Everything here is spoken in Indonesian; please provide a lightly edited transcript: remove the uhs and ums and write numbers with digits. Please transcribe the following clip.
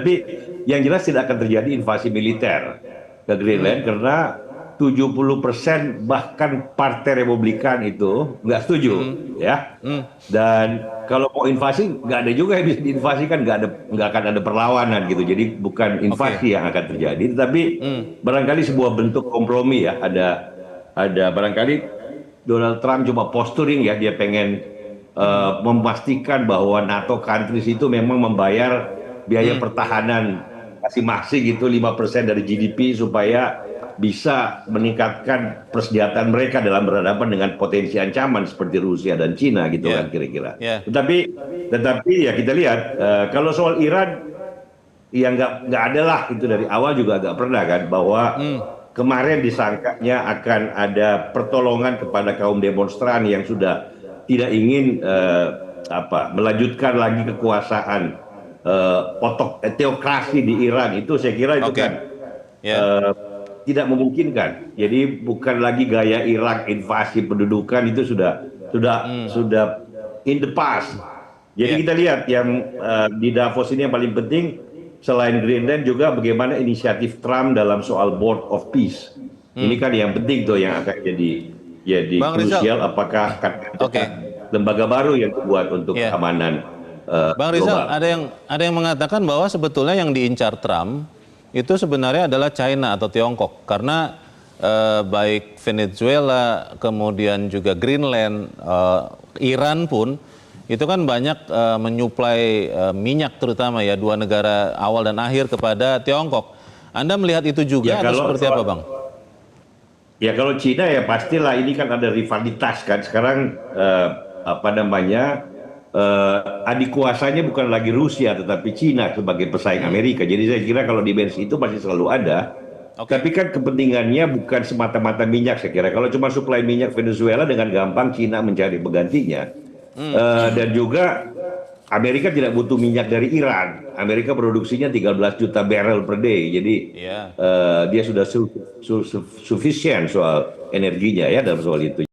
Tapi yang jelas tidak akan terjadi invasi militer ke Greenland karena 70% bahkan Partai Republikan itu nggak setuju, ya. Dan kalau mau invasi nggak ada juga yang bisa diinvasikan, nggak akan ada perlawanan gitu. Jadi bukan Oke. invasi yang akan terjadi, tetapi barangkali sebuah bentuk kompromi ya. Ada barangkali Donald Trump cuma posturing ya, dia pengen memastikan bahwa NATO countries itu memang membayar biaya pertahanan masing-masing itu 5% dari GDP supaya bisa meningkatkan persenjataan mereka dalam berhadapan dengan potensi ancaman seperti Rusia dan Cina gitu kan Ya, kira-kira. ya. Tetapi ya kita lihat kalau soal Iran ya nggak ada lah, itu dari awal juga nggak pernah kan bahwa kemarin disangkanya akan ada pertolongan kepada kaum demonstran yang sudah tidak ingin melanjutkan lagi kekuasaan teokrasi di Iran. Itu saya kira itu Oke. kan Ya. eh, tidak memungkinkan. Jadi bukan lagi gaya Irak invasi pendudukan, itu sudah in the past. Ya. Jadi kita lihat yang di Davos ini yang paling penting selain Greenland juga bagaimana inisiatif Trump dalam soal Board of Peace. Ini kan yang penting tuh yang akan jadi Bang Rizal. krusial, apakah akan ada Oke. lembaga baru yang dibuat untuk Ya. keamanan Bang Rizal, global. ada yang mengatakan bahwa sebetulnya yang diincar Trump itu sebenarnya adalah China atau Tiongkok karena baik Venezuela kemudian juga Greenland, Iran pun itu kan banyak menyuplai minyak terutama ya, dua negara awal dan akhir kepada Tiongkok. Anda melihat itu juga Ya atau kalau seperti apa, Bang? Ya kalau Cina ya pastilah, ini kan ada rivalitas kan sekarang, adik kuasanya bukan lagi Rusia tetapi Cina sebagai pesaing Amerika. Jadi saya kira kalau dimensi itu masih selalu ada. Oke. Tapi kan kepentingannya bukan semata-mata minyak saya kira. Kalau cuma suplai minyak Venezuela dengan gampang Cina mencari penggantinya. Dan juga Amerika tidak butuh minyak dari Iran. Amerika produksinya 13 juta barrel per day. Jadi Ya. dia sudah sufficient soal energinya ya dalam soal itu.